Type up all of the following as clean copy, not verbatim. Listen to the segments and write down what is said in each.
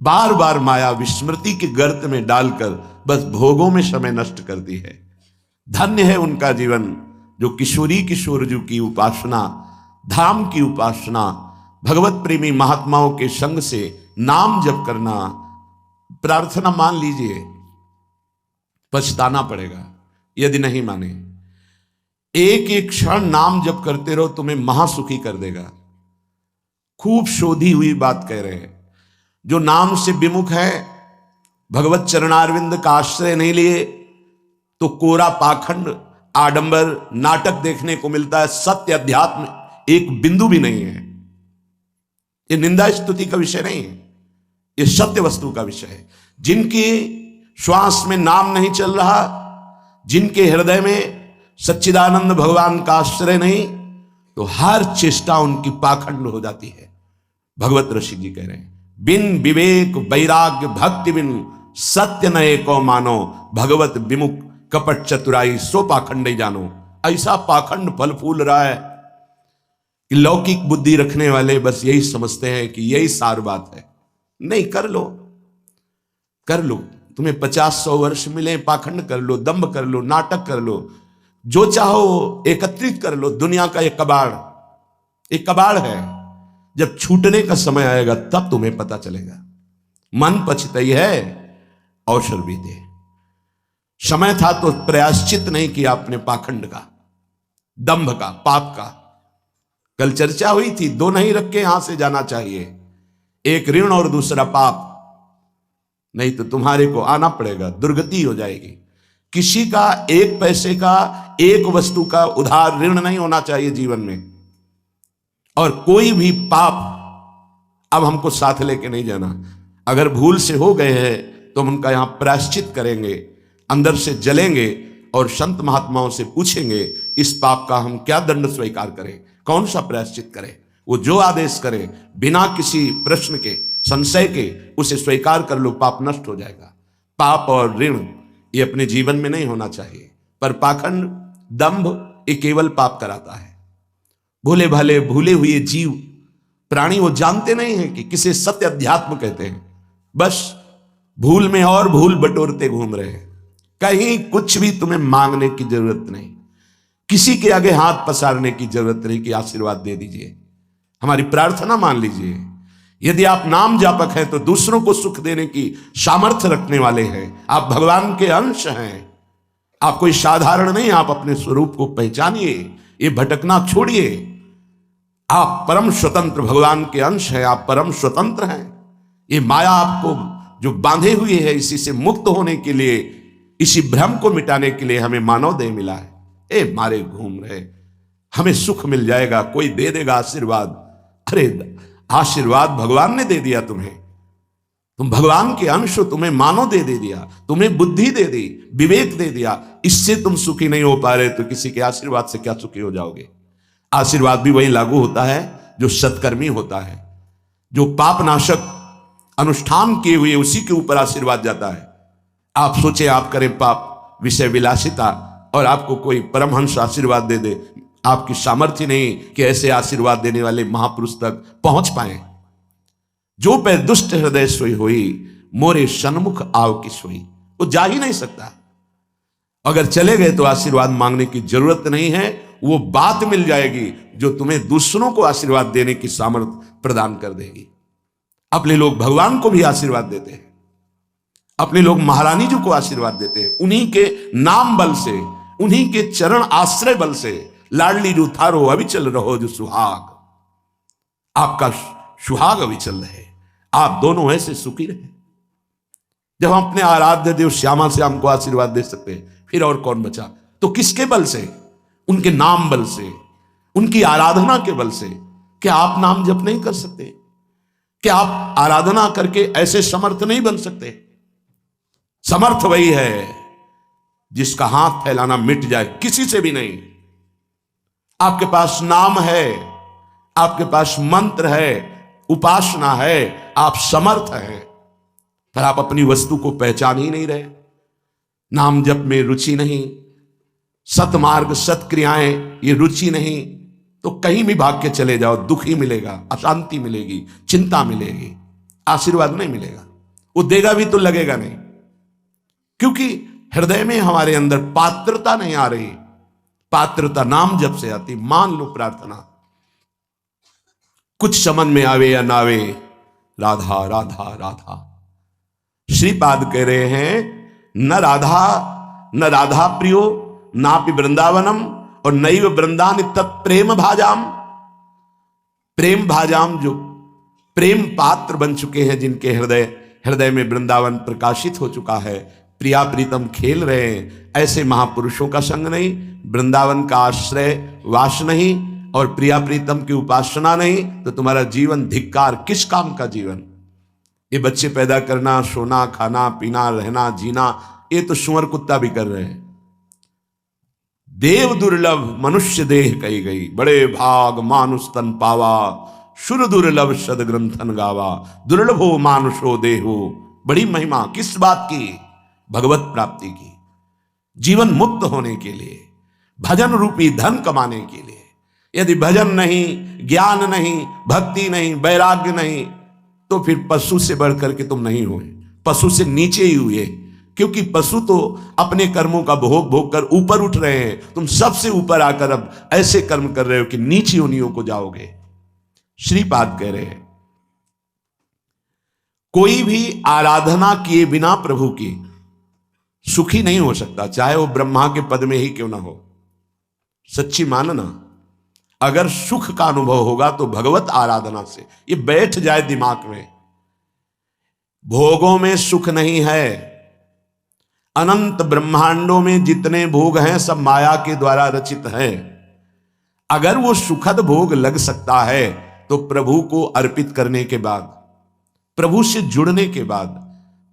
बार बार माया विस्मृति के गर्त में डालकर बस भोगों में समय नष्ट करती है। धन्य है उनका जीवन जो किशोरी किशोरजू की उपासना, धाम की उपासना, भगवत प्रेमी महात्माओं के संग से नाम जप करना। प्रार्थना मान लीजिए, पछताना पड़ेगा यदि नहीं माने। एक एक क्षण नाम जप करते रहो, तुम्हें महासुखी कर देगा। खूब शोधी हुई बात कह रहे हैं। जो नाम से विमुख है, भगवत चरणारविंद का आश्रय नहीं लिए तो कोरा पाखंड, आडंबर, नाटक देखने को मिलता है। सत्य अध्यात्म एक बिंदु भी नहीं है। ये निंदा स्तुति का विषय नहीं है, ये सत्य वस्तु का विषय है। जिनके श्वास में नाम नहीं चल रहा, जिनके हृदय में सच्चिदानंद भगवान का आश्रय नहीं, तो हर चेष्टा उनकी पाखंड हो जाती है। भगवत ऋषि जी कह रहे हैं, बिन विवेक वैराग्य भक्ति बिन सत्य नए को मानो, भगवत विमुख कपट चतुराई सो पाखंड ही जानो। ऐसा पाखंड फल फूल रहा है कि लौकिक बुद्धि रखने वाले बस यही समझते हैं कि यही सार बात है। नहीं, कर लो, कर लो। तुम्हें 50-100 वर्ष मिले, पाखंड कर लो, दंभ कर लो, नाटक कर लो, जो चाहो एकत्रित कर लो। दुनिया का एक कबाड़ है। जब छूटने का समय आएगा तब तुम्हें पता चलेगा। मन पछताई है, अवसर भी दे। समय था तो प्रयाश्चित नहीं किया अपने पाखंड का, दंभ का, पाप का। कल चर्चा हुई थी, दो नहीं रख के यहां से जाना चाहिए, एक ऋण और दूसरा पाप। नहीं तो तुम्हारे को आना पड़ेगा, दुर्गति हो जाएगी। किसी का एक पैसे का, एक वस्तु का उधार ऋण नहीं होना चाहिए जीवन में। और कोई भी पाप अब हमको साथ लेके नहीं जाना। अगर भूल से हो गए हैं तो हम उनका यहां प्रायश्चित करेंगे, अंदर से जलेंगे और संत महात्माओं से पूछेंगे इस पाप का हम क्या दंड स्वीकार करें, कौन सा प्रायश्चित करें। वो जो आदेश करें, बिना किसी प्रश्न के, संशय के, उसे स्वीकार कर लो, पाप नष्ट हो जाएगा। पाप और ऋण ये अपने जीवन में नहीं होना चाहिए, पर पाखंड, दंभ ये केवल पाप कराता है। भोले भाले भूले हुए जीव प्राणी वो जानते नहीं हैं कि किसे सत्य अध्यात्म कहते हैं। बस भूल में और भूल बटोरते घूम रहे हैं। कहीं कुछ भी तुम्हें मांगने की जरूरत नहीं, किसी के आगे हाथ पसारने की जरूरत नहीं कि आशीर्वाद दे दीजिए। हमारी प्रार्थना मान लीजिए। यदि आप नाम जापक हैं तो दूसरों को सुख देने की सामर्थ्य रखने वाले हैं। आप भगवान के अंश हैं। आप कोई साधारण नहीं, आप अपने स्वरूप को पहचानिए, ये भटकना छोड़िए। आप परम स्वतंत्र भगवान के अंश हैं, आप परम स्वतंत्र हैं। ये माया आपको जो बांधे हुए है, इसी से मुक्त होने के लिए, इसी भ्रम को मिटाने के लिए हमें मानव देह मिला है। ए मारे घूम रहे, हमें सुख मिल जाएगा, कोई दे देगा आशीर्वाद। अरे आशीर्वाद भगवान ने दे दिया तुम्हें, तुम भगवान के अंश हो, तुम्हें मानव दे दिया, तुम्हें बुद्धि दे दी, विवेक दे दिया। इससे तुम सुखी नहीं हो पा रहे तो किसी के आशीर्वाद से क्या सुखी हो जाओगे। आशीर्वाद भी वही लागू होता है जो सत्कर्मी होता है, जो पाप नाशक अनुष्ठान किए हुए उसी के ऊपर आशीर्वाद जाता है। आप सोचे आप करें पाप, विषय विलासिता, और आपको कोई परमहंस आशीर्वाद दे दे, आपकी सामर्थ्य नहीं कि ऐसे आशीर्वाद देने वाले महापुरुष तक पहुंच पाए। जो पे दुष्ट हृदय सोई हुई, मोरे सन्मुख आव की सोई, वो जा ही नहीं सकता। अगर चले गए तो आशीर्वाद मांगने की जरूरत नहीं है, वो बात मिल जाएगी जो तुम्हें दूसरों को आशीर्वाद देने की सामर्थ्य प्रदान कर देगी। अपने लोग भगवान को भी आशीर्वाद देते हैं, अपने लोग महारानी जी को आशीर्वाद देते हैं, उन्हीं के नाम बल से, उन्हीं के चरण आश्रय बल से। लाडली जो थारो अविचल रहो जो सुहाग, आपका सुहाग अविचल रहे, आप दोनों ऐसे सुखी रहे। जब हम अपने आराध्य देव श्यामा श्याम को आशीर्वाद दे सकते हैं, फिर और कौन बचा। तो किसके बल से? उनके नाम बल से, उनकी आराधना के बल से। क्या आप नाम जप नहीं कर सकते? क्या आप आराधना करके ऐसे समर्थ नहीं बन सकते? समर्थ वही है जिसका हाथ फैलाना मिट जाए, किसी से भी नहीं। आपके पास नाम है, आपके पास मंत्र है, उपासना है, आप समर्थ हैं, पर आप अपनी वस्तु को पहचान ही नहीं रहे। नाम जप में रुचि नहीं, सतमार्ग सत्क्रियाएं ये रुचि नहीं, तो कहीं भी भाग के चले जाओ, दुख ही मिलेगा, अशांति मिलेगी, चिंता मिलेगी, आशीर्वाद नहीं मिलेगा। वो देगा भी तो लगेगा नहीं, क्योंकि हृदय में हमारे अंदर पात्रता नहीं आ रही। पात्रता नाम जब से आती, मान लो प्रार्थना, कुछ समझ में आवे या ना आवे, राधा राधा राधा। श्रीपाद कह रहे हैं न राधा प्रियो नापि वृंदावनम और नैव वृंदान तत्प्रेम भाजाम। प्रेम भाजाम, जो प्रेम पात्र बन चुके हैं, जिनके हृदय में वृंदावन प्रकाशित हो चुका है, प्रिया प्रीतम खेल रहे हैं, ऐसे महापुरुषों का संग नहीं, वृंदावन का आश्रय वास नहीं और प्रिया प्रीतम की उपासना नहीं, तो तुम्हारा जीवन धिक्कार। किस काम का जीवन? ये बच्चे पैदा करना, सोना, खाना, पीना, रहना, जीना, ये तो सुअर कुत्ता भी कर रहे हैं। देव दुर्लभ मनुष्य देह कही गई, बड़े भाग मानुष तन पावा, सुर दुर्लभ सद ग्रंथन गावा, दुर्लभो मानुषो देहो। बड़ी महिमा किस बात की? भगवत प्राप्ति की, जीवन मुक्त होने के लिए, भजन रूपी धन कमाने के लिए। यदि भजन नहीं, ज्ञान नहीं, भक्ति नहीं, वैराग्य नहीं, तो फिर पशु से बढ़कर के तुम नहीं हुए, पशु से नीचे ही हुए, क्योंकि पशु तो अपने कर्मों का भोग भोग कर ऊपर उठ रहे हैं, तुम सबसे ऊपर आकर अब ऐसे कर्म कर रहे हो कि नीची योनियों को जाओगे। श्रीपाद कह रहे हैं कोई भी आराधना किए बिना प्रभु की सुखी नहीं हो सकता, चाहे वो ब्रह्मा के पद में ही क्यों ना हो। सच्ची मानना, अगर सुख का अनुभव होगा तो भगवत आराधना से। ये बैठ जाए दिमाग में, भोगों में सुख नहीं है। अनंत ब्रह्मांडों में जितने भोग हैं सब माया के द्वारा रचित हैं। अगर वो सुखद भोग लग सकता है तो प्रभु को अर्पित करने के बाद, प्रभु से जुड़ने के बाद,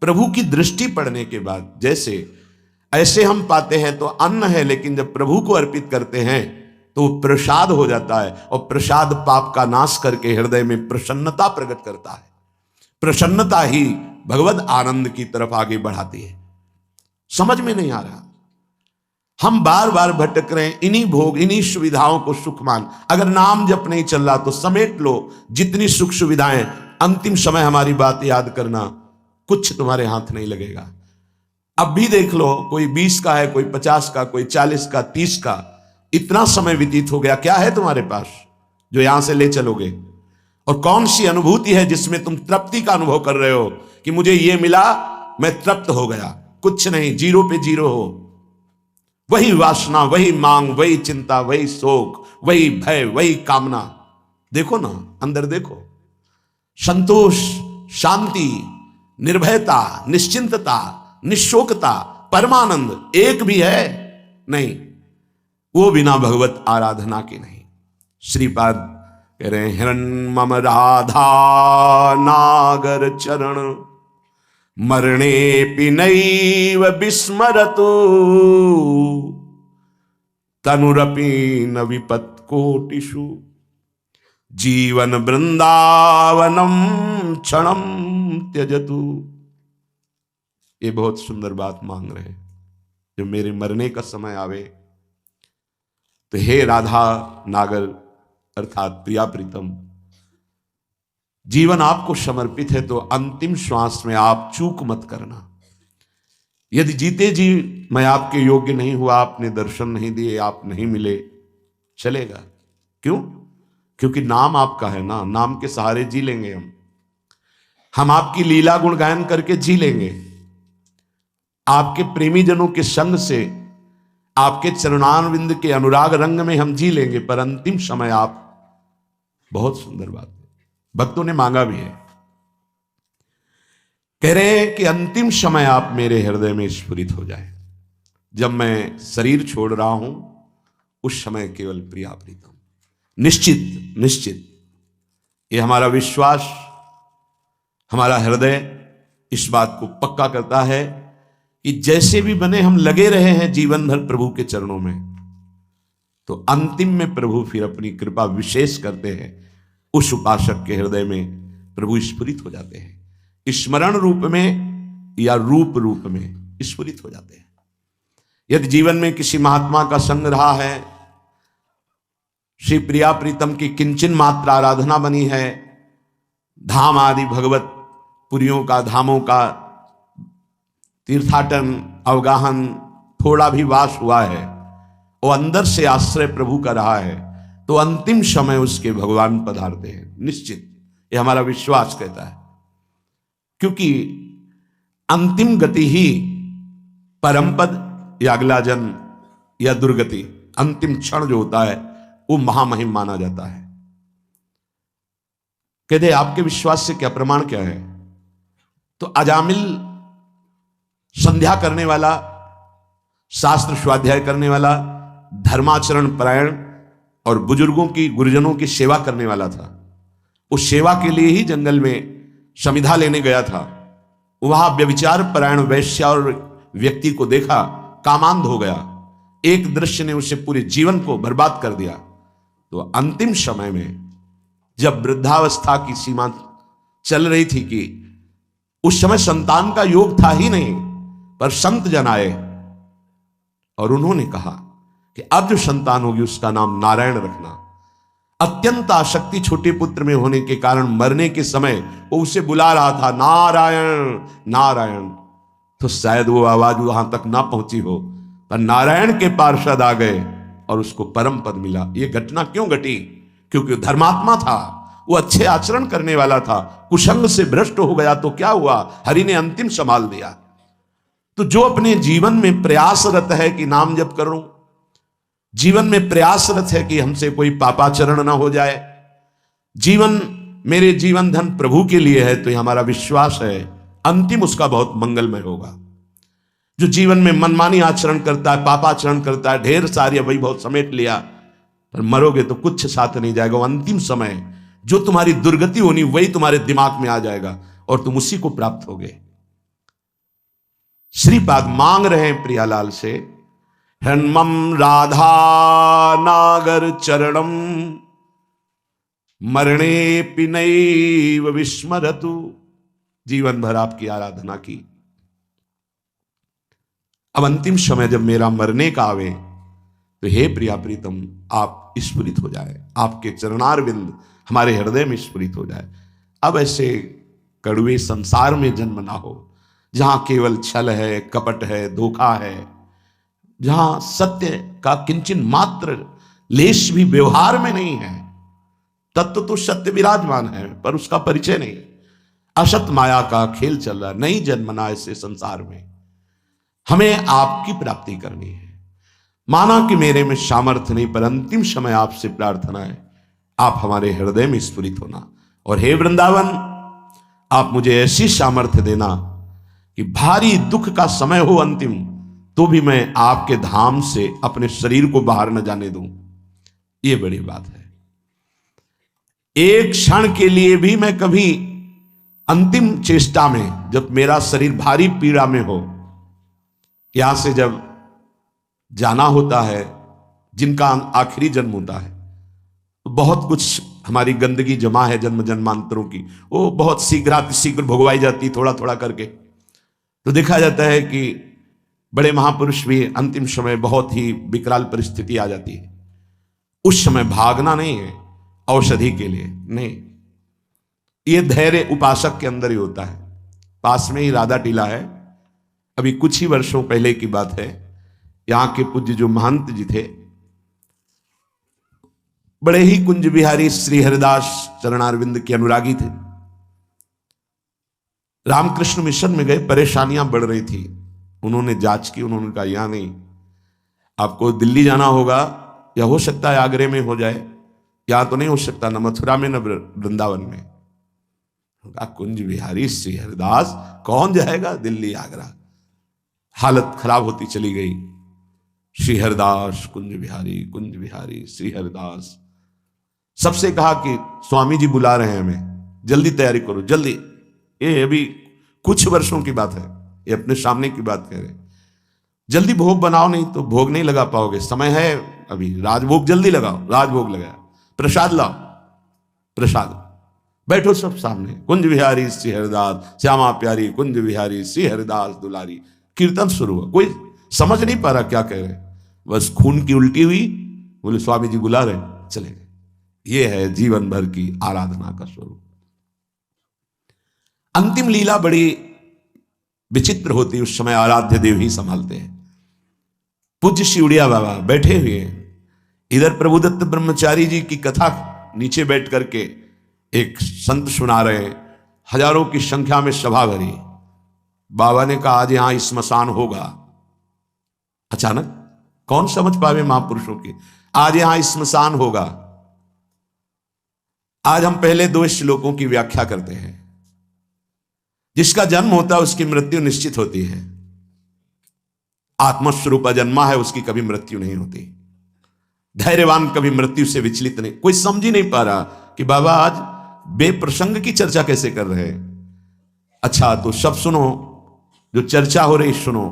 प्रभु की दृष्टि पड़ने के बाद, जैसे ऐसे हम पाते हैं तो अन्न है, लेकिन जब प्रभु को अर्पित करते हैं तो प्रसाद हो जाता है, और प्रसाद पाप का नाश करके हृदय में प्रसन्नता प्रकट करता है। प्रसन्नता ही भगवत आनंद की तरफ आगे बढ़ाती है। समझ में नहीं आ रहा, हम बार बार भटक रहे हैं इन्हीं भोग, इन्हीं सुविधाओं को सुख मान। अगर नाम जप नहीं चल रहा तो समेट लो जितनी सुख सुविधाएं, अंतिम समय हमारी बात याद करना, कुछ तुम्हारे हाथ नहीं लगेगा। अब भी देख लो, कोई 20 का है, कोई 50 का, कोई 40 का, 30 का, इतना समय व्यतीत हो गया, क्या है तुम्हारे पास जो यहां से ले चलोगे? और कौन सी अनुभूति है जिसमें तुम तृप्ति का अनुभव कर रहे हो कि मुझे ये मिला, मैं तृप्त हो गया? कुछ नहीं, जीरो पे जीरो हो। वही वासना, वही मांग, वही चिंता, वही शोक, वही भय, वही कामना। देखो ना, अंदर देखो, संतोष, शांति, निर्भयता, निश्चिंतता, निशोकता, परमानंद एक भी है नहीं, वो बिना भगवत आराधना के नहीं। श्रीपाद कह रहे हैं हिरण्मम राधा नागर चरण मरणे पिनैव विस्मरतु तनुरपि न विपत्कोटिषु जीवन वृंदावनम क्षणम त्यजतु। ये बहुत सुंदर बात मांग रहे हैं, जब मेरे मरने का समय आवे तो हे राधा नागर अर्थात प्रिया प्रीतम, जीवन आपको समर्पित है, तो अंतिम श्वास में आप चूक मत करना। यदि जीते जी मैं आपके योग्य नहीं हुआ, आपने दर्शन नहीं दिए, आप नहीं मिले, चलेगा। क्यों? क्योंकि नाम आपका है ना, नाम के सहारे जी लेंगे हम आपकी लीला गुण गायन करके जी लेंगे, आपके प्रेमी जनों के संग से, आपके चरणारविंद के अनुराग रंग में हम जी लेंगे। पर अंतिम समय आप, बहुत सुंदर बात है, भक्तों ने मांगा भी है, कह रहे हैं कि अंतिम समय आप मेरे हृदय में स्फुरित हो जाए। जब मैं शरीर छोड़ रहा हूं उस समय केवल प्रिया प्रीतम। निश्चित निश्चित ये हमारा विश्वास, हमारा हृदय इस बात को पक्का करता है कि जैसे भी बने हम लगे रहे हैं जीवन भर प्रभु के चरणों में, तो अंतिम में प्रभु फिर अपनी कृपा विशेष करते हैं। उस उपासक के हृदय में प्रभु स्फुरित हो जाते हैं, स्मरण रूप में या रूप रूप में स्फुरित हो जाते हैं। यदि जीवन में किसी महात्मा का संग रहा है, श्री प्रिया प्रीतम की किंचन मात्र आराधना बनी है, धाम आदि भगवत पुरियों का, धामों का तीर्थाटन, अवगाहन थोड़ा भी वास हुआ है, वो अंदर से आश्रय प्रभु का रहा है, तो अंतिम समय उसके भगवान पधारते हैं निश्चित। ये हमारा विश्वास कहता है, क्योंकि अंतिम गति ही परम पद या अगला जन्म या दुर्गति, अंतिम क्षण जो होता है वो महामहिम माना जाता है। कहते आपके विश्वास से क्या प्रमाण क्या है? तो अजामिल संध्या करने वाला, शास्त्र स्वाध्याय करने वाला, धर्माचरण परायण और बुजुर्गों की, गुरुजनों की सेवा करने वाला था। उस सेवा के लिए ही जंगल में समिधा लेने गया था। वहां व्यभिचार परायण वैश्या और व्यक्ति को देखा, कामांध हो गया। एक दृश्य ने उसे पूरे जीवन को बर्बाद कर दिया। तो अंतिम समय में जब वृद्धावस्था की सीमा चल रही थी कि उस समय संतान का योग था ही नहीं, पर संत जन आए और उन्होंने कहा कि अब जो संतान होगी उसका नाम नारायण रखना। अत्यंत आसक्ति छोटे पुत्र में होने के कारण मरने के समय वो उसे बुला रहा था, नारायण नारायण। तो शायद वो आवाज वहां तक ना पहुंची हो, पर नारायण के पार्षद आ गए और उसको परम पद मिला। ये घटना क्यों घटी? क्योंकि धर्मात्मा था, वो अच्छे आचरण करने वाला था। कुसंग से भ्रष्ट हो गया तो क्या हुआ? हरि ने अंतिम संभाल दिया। तो जो अपने जीवन में प्रयासरत है कि नाम जप करूं, जीवन में प्रयासरत है कि हमसे कोई पापाचरण ना हो जाए, जीवन मेरे जीवन धन प्रभु के लिए है, तो ये हमारा विश्वास है अंतिम उसका बहुत मंगलमय होगा। जो जीवन में मनमानी आचरण करता है, पापाचरण करता है, ढेर सारी वैभव समेट लिया, पर मरोगे तो कुछ साथ नहीं जाएगा। वो अंतिम समय जो तुम्हारी दुर्गति होनी वही तुम्हारे दिमाग में आ जाएगा और तुम उसी को प्राप्त होगे। श्रीपाद मांग रहे हैं प्रियालाल से, हन्मम राधा नागर चरणम मरणे पिनैव विस्मरतु। जीवन भर आपकी आराधना की, अब अंतिम समय जब मेरा मरने का आवे तो हे प्रिया प्रीतम आप स्फुरित हो जाए, आपके चरणारविंद हमारे हृदय में स्फुरित हो जाए। अब ऐसे कड़वे संसार में जन्म ना हो, जहां केवल छल है, कपट है, धोखा है, जहां सत्य का किंचन मात्र लेश भी व्यवहार में नहीं है। तत्व तो सत्य विराजमान है पर उसका परिचय नहीं। असत माया का खेल चल रहा, नहीं जन्मना ऐसे संसार में। हमें आपकी प्राप्ति करनी है। माना कि मेरे में सामर्थ्य नहीं, पर अंतिम समय आपसे प्रार्थना है आप हमारे हृदय में स्फुरित होना। और हे वृंदावन, आप मुझे ऐसी सामर्थ्य देना कि भारी दुख का समय हो अंतिम, तो भी मैं आपके धाम से अपने शरीर को बाहर न जाने दूं। यह बड़ी बात है। एक क्षण के लिए भी मैं कभी अंतिम चेष्टा में, जब मेरा शरीर भारी पीड़ा में हो, यहां से जब जाना होता है, जिनका आखिरी जन्म होता है, तो बहुत कुछ हमारी गंदगी जमा है जन्म जन्मांतरों की, वो बहुत शीघ्र भुगवाई जाती थोड़ा थोड़ा करके। तो देखा जाता है कि बड़े महापुरुष भी अंतिम समय बहुत ही विकराल परिस्थिति आ जाती है। उस समय भागना नहीं है औषधि के लिए, नहीं, ये धैर्य उपासक के अंदर ही होता है। पास में ही राधा टीला है, अभी कुछ ही वर्षों पहले की बात है। यहां के पूज्य जो महंत जी थे, बड़े ही कुंज बिहारी श्री हरिदास चरणारविंद के अनुरागी थे। रामकृष्ण मिशन में गए, परेशानियां बढ़ रही थी। उन्होंने जांच की, उन्होंने कहा यहां नहीं, आपको दिल्ली जाना होगा, या हो सकता है आगरे में हो जाए, यहां तो नहीं हो सकता, न मथुरा में न वृंदावन में। कुंज बिहारी श्री हरिदास कौन जाएगा दिल्ली आगरा? हालत खराब होती चली गई। श्री हरिदास कुंज बिहारी श्री हरिदास। सबसे कहा कि स्वामी जी बुला रहे हैं हमें, जल्दी तैयारी करो जल्दी। ये अभी कुछ वर्षों की बात है, ये अपने सामने की बात कह रहे हैं। जल्दी भोग बनाओ, नहीं तो भोग नहीं लगा पाओगे, समय है अभी, राजभोग जल्दी लगाओ। राजभोग लगाया, प्रसाद लाओ, प्रसाद, बैठो सब सामने। कुंज बिहारी श्री हरिदास, श्यामा प्यारी कुंज बिहारी श्री हरिदास दुलारी। कीर्तन शुरू हुआ, कोई समझ नहीं पा रहा क्या कह रहे, बस खून की उल्टी हुई। बोले स्वामी जी बुला रहे, चले गए। ये है जीवन भर की आराधना का स्वरूप। अंतिम लीला बड़ी विचित्र होती, उस समय आराध्य देव ही संभालते हैं। पूज्य शिवड़िया बाबा बैठे हुए हैं, इधर प्रभुदत्त ब्रह्मचारी जी की कथा नीचे बैठ करके एक संत सुना रहे हैं, हजारों की संख्या में सभा भरी। बाबा ने कहा आज यहां स्मशान होगा। अचानक कौन समझ पावे महापुरुषों के, आज यहां स्मशान होगा। आज हम पहले 2 श्लोकों की व्याख्या करते हैं। जिसका जन्म होता है उसकी मृत्यु निश्चित होती है। आत्मस्वरूप जन्मा है, उसकी कभी मृत्यु नहीं होती। धैर्यवान कभी मृत्यु से विचलित नहीं। कोई समझ ही नहीं पा रहा कि बाबा आज बेप्रसंग की चर्चा कैसे कर रहे हैं। अच्छा तो सब सुनो, जो चर्चा हो रही सुनो।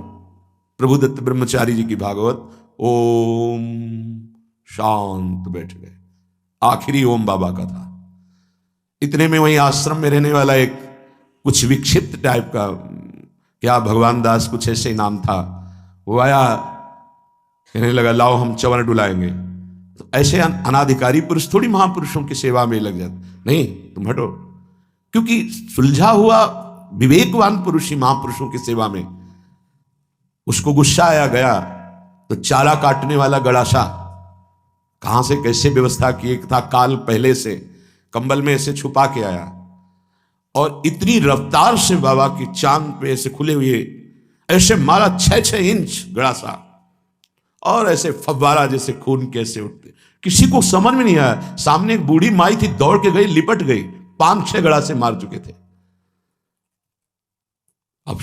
प्रभुदत्त ब्रह्मचारी जी की भागवत। ओम शांत बैठ गए। आखिरी ओम बाबा का था। इतने में वहीं आश्रम में रहने वाला एक कुछ विक्षिप्त टाइप का, क्या भगवान दास कुछ ऐसे ही नाम था, वो आया, कहने लगा लाओ हम चवन डुलाएंगे। तो ऐसे अनाधिकारी पुरुष थोड़ी महापुरुषों की सेवा में लग जाते, नहीं तुम हटो। क्योंकि सुलझा हुआ विवेकवान पुरुष ही महापुरुषों की सेवा में। उसको गुस्सा आया, गया तो चारा काटने वाला गड़ासा कहां से कैसे व्यवस्था की था, काल पहले से कंबल में ऐसे छुपा के आया और इतनी रफ्तार से बाबा की चांद पे ऐसे खुले हुए ऐसे मारा 6-6 इंच गड़ासा, और ऐसे फव्वारा जैसे खून कैसे उठते। किसी को समझ में नहीं आया। सामने एक बूढ़ी माई थी, दौड़ के गई, लिपट गई, 5-6 गड़ासे मार चुके थे। अब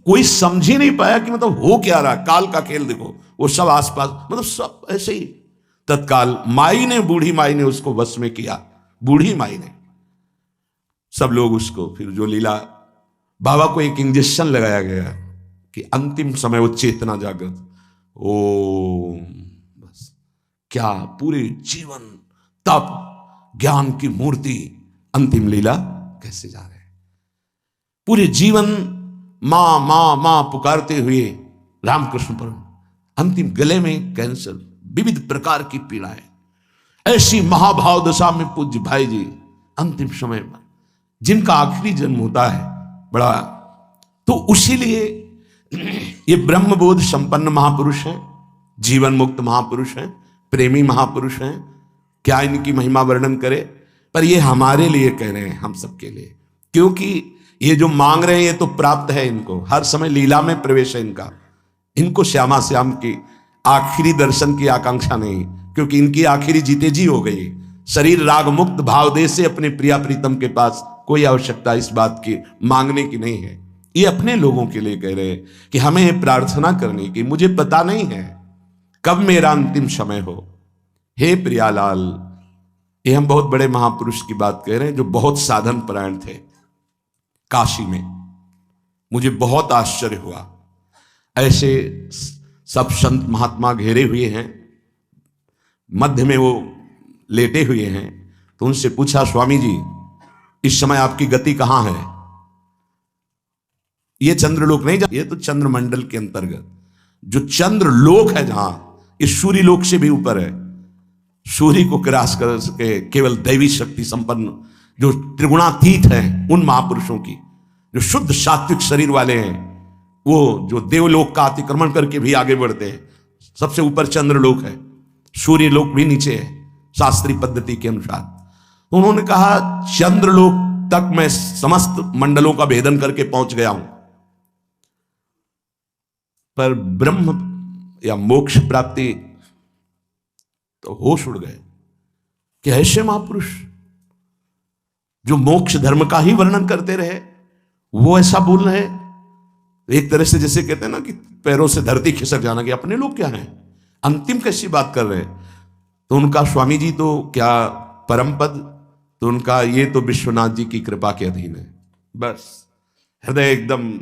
कोई समझ ही नहीं पाया कि मतलब हो क्या रहा। काल का खेल देखो, वो सब आसपास, मतलब सब ऐसे ही। तत्काल माई ने, बूढ़ी माई ने उसको वश में किया। बूढ़ी माई ने, सब लोग उसको, फिर जो लीला, बाबा को एक इंजेक्शन लगाया गया कि अंतिम समय वो चेतना जागृत। ओम, बस क्या पूरे जीवन तप ज्ञान की मूर्ति, अंतिम लीला कैसे जा रहे हैं। पूरे जीवन मां मां मां पुकारते हुए रामकृष्ण पर, अंतिम गले में कैंसर, विविध प्रकार की पीड़ाएं, ऐसी महाभाव दशा में पूज्य भाई जी अंतिम समय में, जिनका आखिरी जन्म होता है बड़ा। तो उसीलिए ये ब्रह्मबोध संपन्न महापुरुष हैं, जीवन मुक्त महापुरुष हैं, प्रेमी महापुरुष हैं। क्या इनकी महिमा वर्णन करे, पर ये हमारे लिए कह रहे हैं, हम सबके लिए। क्योंकि ये जो मांग रहे हैं ये तो प्राप्त है इनको, हर समय लीला में प्रवेश है इनका। इनको श्यामा श्याम की आखिरी दर्शन की आकांक्षा नहीं, क्योंकि इनकी आखिरी जीते जी हो गई। शरीर राग मुक्त भाव दे से अपने प्रिया प्रीतम के पास कोई आवश्यकता इस बात की मांगने की नहीं है। ये अपने लोगों के लिए कह रहे हैं कि हमें प्रार्थना करनी की, मुझे पता नहीं है कब मेरा अंतिम समय हो। हे प्रियालाल, ये हम बहुत बड़े महापुरुष की बात कह रहे हैं जो बहुत साधन परायण थे काशी में। मुझे बहुत आश्चर्य हुआ, ऐसे सब संत महात्मा घेरे हुए हैं, मध्य में वो लेटे हुए हैं। तो उनसे पूछा, स्वामी जी इस समय आपकी गति कहां है। ये चंद्रलोक नहीं, ये तो चंद्रमंडल के अंतर्गत जो चंद्रलोक है, जहां इस सूर्य लोक से भी ऊपर है। सूर्य को क्रॉस कर सके केवल दैवी शक्ति संपन्न जो त्रिगुणातीत हैं, उन महापुरुषों की, जो शुद्ध सात्विक शरीर वाले हैं, वो जो देवलोक का अतिक्रमण करके भी आगे बढ़ते हैं। सबसे ऊपर चंद्रलोक है, सूर्य लोक भी नीचे है शास्त्रीय पद्धति के अनुसार। उन्होंने कहा चंद्रलोक तक मैं समस्त मंडलों का भेदन करके पहुंच गया हूं, पर ब्रह्म या मोक्ष प्राप्ति तो होश उड़ गए कि ऐसे महापुरुष जो मोक्ष धर्म का ही वर्णन करते रहे, वो ऐसा बोल रहे। एक तरह से जैसे कहते हैं ना कि पैरों से धरती खिसक जाना, कि अपने लोग क्या हैं, अंतिम कैसी बात कर रहे हैं। तो उनका स्वामी जी तो क्या परम पद, तो उनका ये तो विश्वनाथ जी की कृपा के अधीन है। बस हृदय एकदम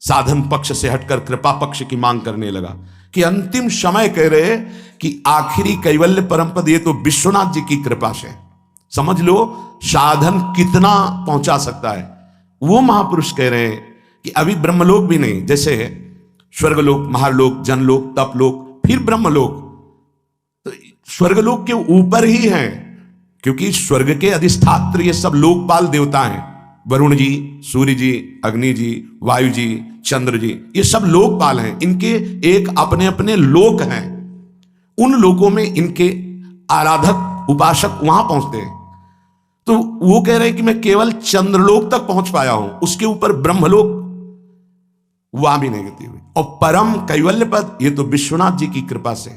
साधन पक्ष से हटकर कृपा पक्ष की मांग करने लगा कि अंतिम समय कह रहे कि आखिरी कैवल्य परम पद ये तो विश्वनाथ जी की कृपा से। समझ लो साधन कितना पहुंचा सकता है। वो महापुरुष कह रहे हैं कि अभी ब्रह्मलोक भी नहीं, जैसे स्वर्गलोक, महालोक, जनलोक, तपलोक, फिर ब्रह्मलोक। तो स्वर्गलोक के ऊपर ही है, क्योंकि स्वर्ग के अधिष्ठात्र ये सब लोकपाल देवता हैं। वरुण जी, सूर्य जी, अग्नि जी, वायु जी, चंद्र जी, ये सब लोकपाल हैं। इनके एक अपने अपने लोक हैं। उन लोकों में इनके आराधक उपासक वहां पहुंचते हैं। तो वो कह रहे हैं कि मैं केवल चंद्रलोक तक पहुंच पाया हूं, उसके ऊपर ब्रह्मलोक वहां भी नहीं गति हुई। और परम कैवल्य पद, ये तो विश्वनाथ जी की कृपा से,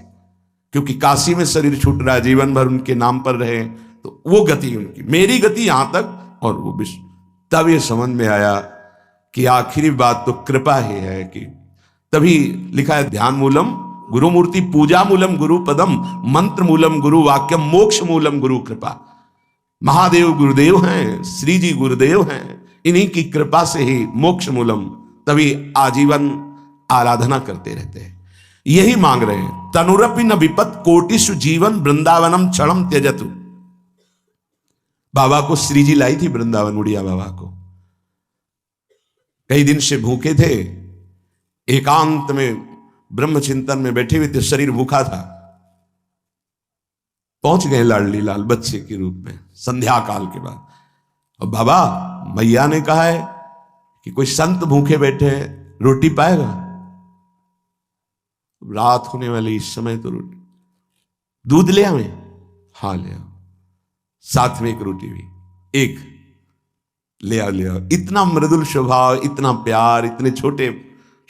क्योंकि काशी में शरीर छूट रहा है, जीवन भर उनके नाम पर रहे, तो वो गति उनकी। मेरी गति यहां तक और वो विश्व। तब ये समझ में आया कि आखिरी बात तो कृपा ही है। कि तभी लिखा है ध्यान मूलम गुरु मूर्ति, पूजा मूलम गुरु पदम, मंत्र मूलम गुरु वाक्यम, मोक्ष मूलम गुरु कृपा। महादेव गुरुदेव हैं, श्री जी गुरुदेव हैं, इन्हीं की कृपा से ही मोक्ष मूलम। तभी आजीवन आराधना करते रहते हैं, यही मांग रहे हैं। तनुरपि न विपत कोटिषु जीवन वृंदावनम क्षणम त्यजतु। बाबा को श्री जी लाई थी वृंदावन, उड़िया बाबा को। कई दिन से भूखे थे, एकांत में ब्रह्म चिंतन में बैठे हुए थे, शरीर भूखा था। पहुंच गए लाडली लाल बच्चे के रूप में संध्या काल के बाद। और बाबा, मैया ने कहा है कि कोई संत भूखे बैठे हैं, रोटी पाएगा? रात होने वाली इस समय तो रोटी, दूध ले आवे? हाँ ले आओ, साथ में एक रोटी भी, एक ले आओ ले आओ। इतना मृदुल स्वभाव, इतना प्यार, इतने छोटे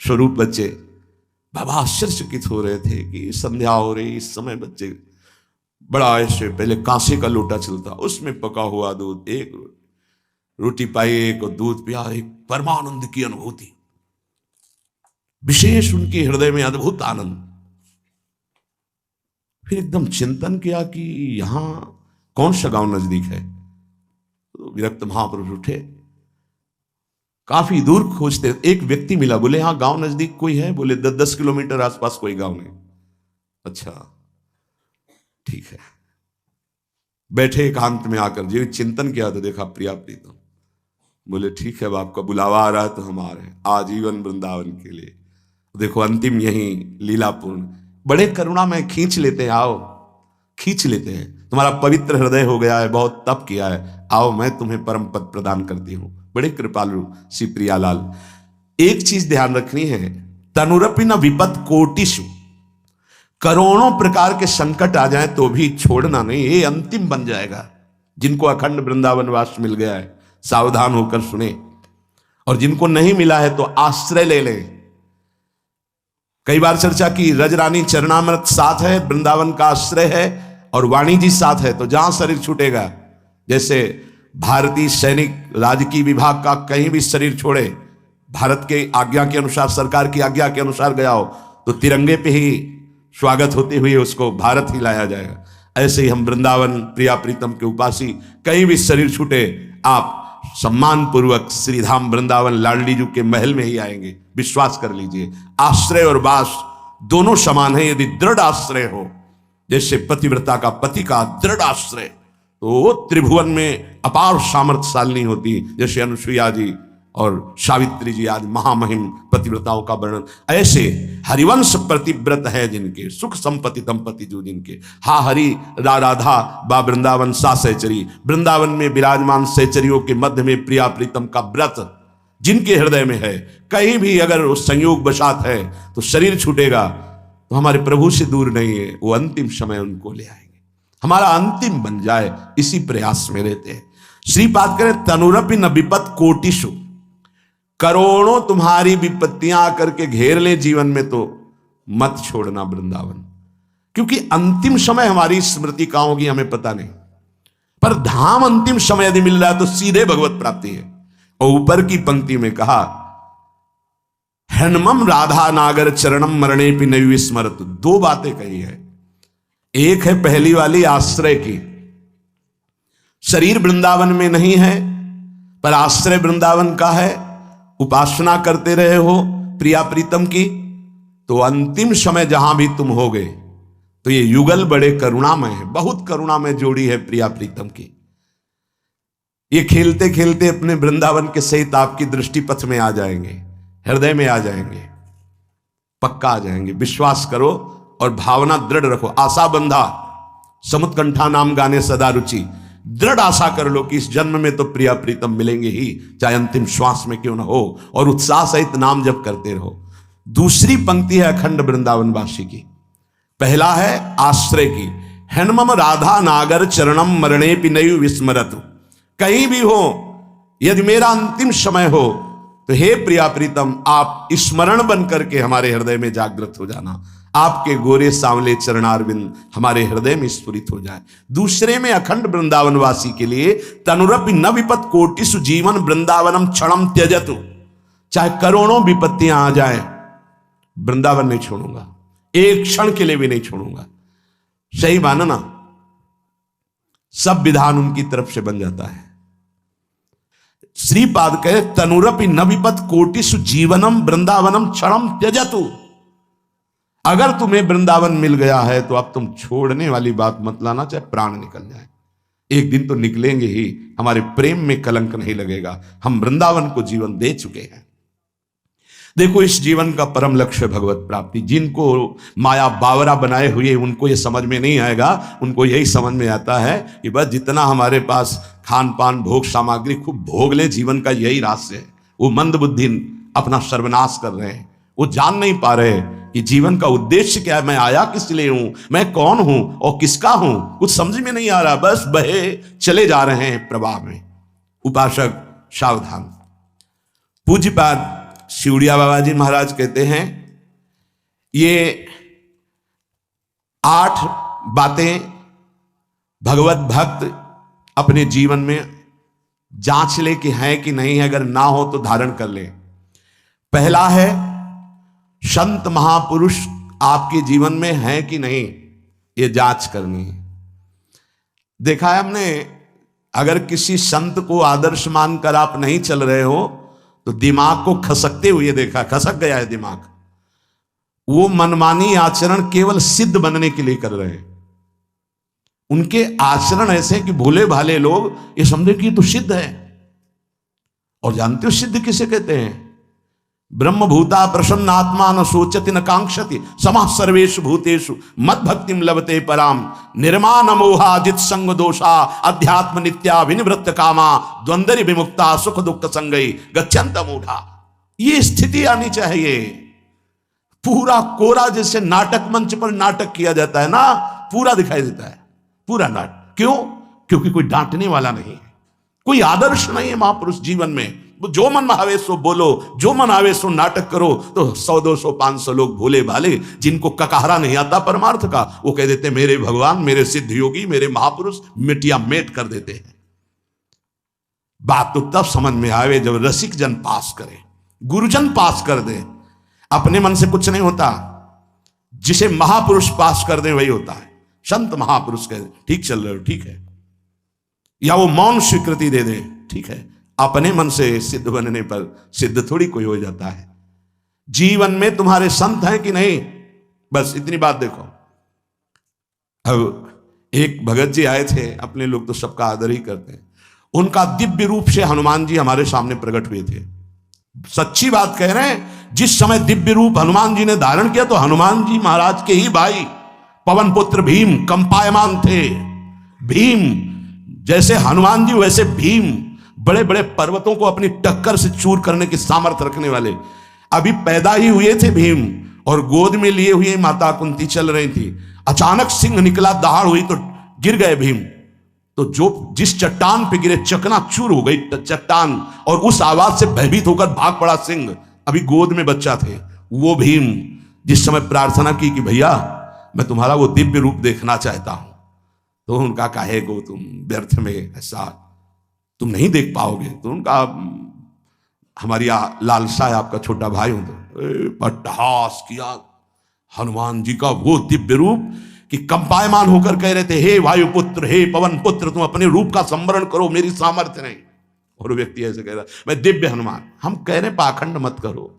स्वरूप बच्चे। बाबा आश्चर्यचकित हो रहे थे कि संध्या हो रही, इस समय बच्चे। बड़ा ऐसे पहले कांसे का लोटा चलता, उसमें पका हुआ दूध, एक रोटी पाई, एक और दूध पिया, एक परमानंद की अनुभूति, विशेष उनके हृदय में अद्भुत आनंद। फिर एकदम चिंतन किया कि यहां कौन सा गांव नजदीक है। तो विरक्त महापुरुष उठे, काफी दूर खोजते, एक व्यक्ति मिला, बोले हाँ गांव नजदीक कोई है? बोले 10 किलोमीटर आसपास कोई गांव नहीं। अच्छा ठीक है। बैठे एकांत में आकर जो चिंतन किया तो देखा प्रिया प्रीतम। बोले ठीक है, अब आपका बुलावा आ रहा है तो हम आ रहे हैं आजीवन वृंदावन के लिए। देखो अंतिम यही लीलापूर्ण, बड़े करुणा में खींच लेते हैं, आओ खींच लेते हैं। तुम्हारा पवित्र हृदय हो गया है, बहुत तप किया है, आओ मैं तुम्हें परम पद प्रदान करती हूं। बड़े कृपालु श्री प्रियालाल। एक चीज ध्यान रखनी है, तनुरपि न विपत कोटिषु, करोड़ों प्रकार के संकट आ जाए तो भी छोड़ना नहीं, ये अंतिम बन जाएगा। जिनको अखंड वृंदावन वास मिल गया है सावधान होकर सुने, और जिनको नहीं मिला है तो आश्रय ले लें। कई बार चर्चा की, रजरानी चरणामृत साथ है, वृंदावन का आश्रय है, और वाणी जी साथ है, तो जहां शरीर छूटेगा, जैसे भारतीय सैनिक राजकीय विभाग का कहीं भी शरीर छोड़े, भारत के आज्ञा के अनुसार, सरकार की आज्ञा के अनुसार गया हो, तो तिरंगे पे ही स्वागत होते हुए उसको भारत ही लाया जाएगा। ऐसे ही हम वृंदावन प्रिया प्रीतम के उपासी, कहीं भी शरीर छूटे, आप सम्मान पूर्वक श्रीधाम वृंदावन लाडली जी के महल में ही आएंगे, विश्वास कर लीजिए। आश्रय और वास दोनों समान है। यदि दृढ़ आश्रय हो, जैसे पतिव्रता का पति का दृढ़ आश्रय, तो त्रिभुवन में अपार सामर्थ्यशालिनी होती, जैसे अनुसुईया जी और सावित्री जी आदि महामहिम पतिव्रताओं का वर्णन। ऐसे हरिवंश प्रतिव्रत है जिनके, सुख संपत्ति दंपति जो जिनके, हा हरि रा राधा बा वृंदावन सा सहचरी, वृंदावन में विराजमान सहचरियों के मध्य में प्रिया प्रीतम का व्रत जिनके हृदय में है, कहीं भी अगर उस संयोग बसात है तो शरीर छूटेगा तो हमारे प्रभु से दूर नहीं है, वो अंतिम समय उनको ले आएंगे। हमारा अंतिम बन जाए, इसी प्रयास में रहते हैं। श्रीपाद करें, तनुरपि न विपत कोटिषु, करोड़ों तुम्हारी विपत्तियां आकर के घेर ले जीवन में तो मत छोड़ना वृंदावन, क्योंकि अंतिम समय हमारी स्मृति कहां होगी हमें पता नहीं, पर धाम अंतिम समय यदि मिल रहा है तो सीधे भगवत प्राप्ति है। और ऊपर की पंक्ति में कहा, हनुमम राधा नागर चरणम मरणे पि नैव विस्मरत। दो बातें कही है, एक है पहली वाली आश्रय की, शरीर वृंदावन में नहीं है पर आश्रय वृंदावन का है, उपासना करते रहे हो प्रिया प्रीतम की, तो अंतिम समय जहां भी तुम होगे, तो ये युगल बड़े करुणामय है, बहुत करुणामय जोड़ी है प्रिया प्रीतम की। ये खेलते खेलते अपने वृंदावन के सहित आपकी दृष्टि पथ में आ जाएंगे, हृदय में आ जाएंगे, पक्का आ जाएंगे। विश्वास करो और भावना दृढ़ रखो। आशा बंधा समुत्कंठा नाम गाने सदा रुचि, दृढ़ आशा कर लो कि इस जन्म में तो प्रिया प्रीतम मिलेंगे ही, चाहे अंतिम श्वास में क्यों ना हो, और उत्साह सहित नाम जप करते रहो। दूसरी पंक्ति है अखंड वृंदावनवासी की। पहला है आश्रय की, हनुमम राधा नागर चरणम मरणे पिनयु विस्मरतु। कहीं भी हो, यदि मेरा अंतिम समय हो तो हे प्रिया प्रीतम, आप स्मरण बन करके हमारे हृदय में जागृत हो जाना, आपके गोरे सांवले चरणारविंद हमारे हृदय में स्फुरित हो जाए। दूसरे में अखंड वृंदावनवासी के लिए तनुरपि न विपत कोटिसु जीवन वृंदावनम क्षणम त्यजतु। चाहे करोड़ों विपत्तियां आ जाए, वृंदावन नहीं छोड़ूंगा, एक क्षण के लिए भी नहीं छोड़ूंगा। सही मानना, सब विधान उनकी तरफ से बन जाता है। श्रीपाद कहे तनुरपि न विपत कोटिसु जीवनम वृंदावनम क्षणम त्यजतु। अगर तुम्हें वृंदावन मिल गया है तो अब तुम छोड़ने वाली बात मत लाना, चाहे प्राण निकल जाए। एक दिन तो निकलेंगे ही, हमारे प्रेम में कलंक नहीं लगेगा, हम वृंदावन को जीवन दे चुके हैं। देखो, इस जीवन का परम लक्ष्य भगवत प्राप्ति। जिनको माया बावरा बनाए हुए उनको ये समझ में नहीं आएगा, उनको यही समझ में आता है कि बस जितना हमारे पास खान पान भोग सामग्री खूब भोग ले, जीवन का यही रहस्य है। वो मंद बुद्धि अपना सर्वनाश कर रहे हैं, वो जान नहीं पा रहे कि जीवन का उद्देश्य क्या है, मैं आया किस लिए हूं, मैं कौन हूं और किसका हूं, कुछ समझ में नहीं आ रहा, बस बहे चले जा रहे हैं प्रवाह में। उपासक सावधान। पूज्यपाद शिवड़िया बाबा जी महाराज कहते हैं, ये 8 बातें भगवत भक्त अपने जीवन में जांच ले कि है कि नहीं है, अगर ना हो तो धारण कर ले। पहला है, संत महापुरुष आपके जीवन में है कि नहीं, ये जांच करनी है। देखा है हमने, अगर किसी संत को आदर्श मानकर आप नहीं चल रहे हो तो दिमाग को खसकते हुए देखा, खसक गया है दिमाग। वो मनमानी आचरण केवल सिद्ध बनने के लिए कर रहे हैं। उनके आचरण ऐसे कि भोले भाले लोग ये समझे कि ये तो सिद्ध है। और जानते हो सिद्ध किसे कहते हैं? ब्रह्म भूता प्रसन्नात्मा न सोचति न कांक्षति समः सर्वेषु भूतेषु मद भक्तिम लभते पराम निर्माण मोहाजित संग दोषा अध्यात्म नित्या विनिवृत्त कामा द्वंद्वरि विमुक्ता सुख दुख संगई गच्छन्त मूढ़ा। ये स्थिति आनी चाहिए। पूरा कोरा जैसे नाटक मंच पर नाटक किया जाता है ना, पूरा दिखाई देता है, पूरा नाटक। क्यों? क्योंकि कोई डांटने वाला नहीं है, कोई आदर्श नहीं है महापुरुष जीवन में। जो मन आवे सो बोलो, जो मन आवे सो नाटक करो। तो 100 200 500 लोग भोले भाले जिनको ककहरा नहीं आता परमार्थ का, वो कह देते मेरे भगवान, मेरे सिद्ध योगी, मेरे महापुरुष, मिटिया मेट कर देते हैं। बात तो तब समझ में आवे जब रसिक जन पास करे, गुरुजन पास कर दे। अपने मन से कुछ नहीं होता, जिसे महापुरुष पास कर दे वही होता है। संत महापुरुष कह दे ठीक चल रहे हो, ठीक है, या वो मौन स्वीकृति दे दे, ठीक है। अपने मन से सिद्ध बनने पर सिद्ध थोड़ी कोई हो जाता है। जीवन में तुम्हारे संत हैं कि नहीं, बस इतनी बात देखो। अब एक भगत जी आए थे, अपने लोग तो सबका आदर ही करते हैं। उनका दिव्य रूप से हनुमान जी हमारे सामने प्रकट हुए थे। सच्ची बात कह रहे हैं, जिस समय दिव्य रूप हनुमान जी ने धारण किया तो हनुमान जी महाराज के ही भाई पवन पुत्र भीम कंपायमान थे। भीम जैसे हनुमान जी वैसे भीम, बड़े बड़े पर्वतों को अपनी टक्कर से चूर करने की सामर्थ्य रखने वाले। अभी पैदा ही हुए थे भीम और गोद में लिए हुए माता कुंती चल रही थी। अचानक सिंह निकला, दहाड़ हुई तो गिर गए भीम। तो जो जिस चट्टान पे गिरे चकनाचूर हो गई चट्टान, और उस आवाज से भयभीत होकर भाग पड़ा सिंह। अभी गोद में बच्चा थे। वो भीम जिस समय प्रार्थना की कि भैया मैं तुम्हारा वो दिव्य रूप देखना चाहता हूं, तो उनका काहे को तुम व्यर्थ में ऐसा तुम नहीं देख पाओगे। तो उनका हमारी लालसा है, आपका छोटा भाई हूं। तो पट्टहास किया हनुमान जी का वो दिव्य रूप कि कंपायमान होकर कह रहे थे, हे वायुपुत्र, हे पवन पुत्र, तुम अपने रूप का स्मरण करो, मेरी सामर्थ्य नहीं। और व्यक्ति ऐसे कह रहा, मैं दिव्य हनुमान। हम कह रहे पाखंड मत करो,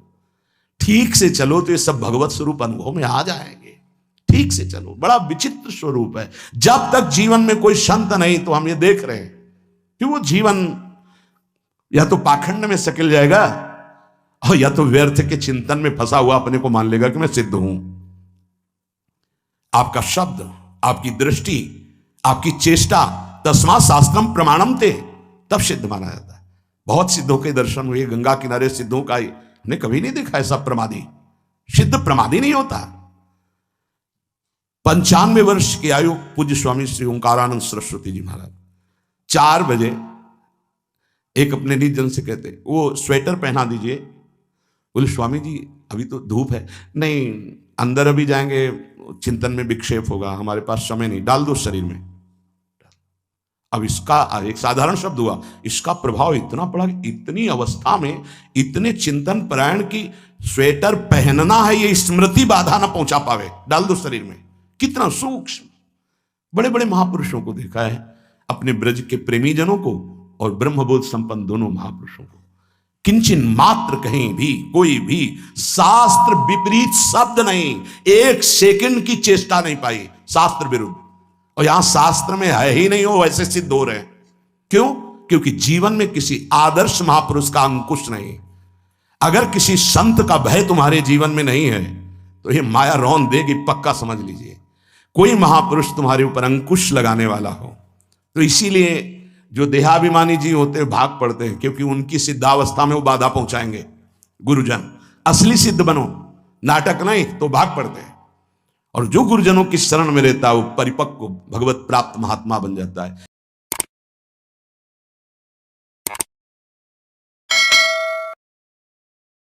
ठीक से चलो तो ये सब भगवत स्वरूप अनुभव में आ जाएंगे। ठीक से चलो, बड़ा विचित्र स्वरूप है। जब तक जीवन में कोई संत नहीं तो हम ये देख रहे हैं कि वो जीवन या तो पाखंड में सकिल जाएगा और या तो व्यर्थ के चिंतन में फंसा हुआ अपने को मान लेगा कि मैं सिद्ध हूं। आपका शब्द, आपकी दृष्टि, आपकी चेष्टा तस्मा शास्त्रम प्रमाणम ते, तब सिद्ध माना जाता है। बहुत सिद्धों के दर्शन हुए, गंगा किनारे सिद्धों का ही ने कभी नहीं देखा ऐसा प्रमादी। सिद्ध प्रमादी नहीं होता। 95 वर्ष की आयु पूज्य स्वामी श्री ओंकारानंद सरस्वती जी महाराज 4 बजे एक अपने निज जन से कहते, वो स्वेटर पहना दीजिए। बोले स्वामी जी अभी तो धूप है। नहीं, अंदर अभी जाएंगे, चिंतन में विक्षेप होगा, हमारे पास समय नहीं, डाल दो शरीर में। अब इसका एक साधारण शब्द हुआ, इसका प्रभाव इतना पड़ा कि इतनी अवस्था में इतने चिंतन परायण की स्वेटर पहनना है, ये स्मृति बाधा ना पहुंचा पावे, डाल दो शरीर में। कितना सूक्ष्म। बड़े बड़े महापुरुषों को देखा है, अपने ब्रज के प्रेमी जनों को और ब्रह्मबोध संपन्न दोनों महापुरुषों को, किंचन मात्र कहीं भी कोई भी शास्त्र विपरीत शब्द नहीं, 1 सेकंड की चेष्टा नहीं पाई शास्त्र विरुद्ध। और यहां शास्त्र में है ही नहीं, हो वैसे सिद्ध हो रहे हैं। क्यों? क्योंकि जीवन में किसी आदर्श महापुरुष का अंकुश नहीं। अगर किसी संत का भय तुम्हारे जीवन में नहीं है तो ये माया रौन देगी, पक्का समझ लीजिए। कोई महापुरुष तुम्हारे ऊपर अंकुश लगाने वाला हो। तो इसीलिए जो देहाभिमानी जी होते हैं भाग पड़ते हैं, क्योंकि उनकी सिद्धावस्था में वो बाधा पहुंचाएंगे गुरुजन। असली सिद्ध बनो, नाटक नहीं, तो भाग पड़ते हैं। और जो गुरुजनों की शरण में रहता है वो परिपक्व भगवत प्राप्त महात्मा बन जाता है।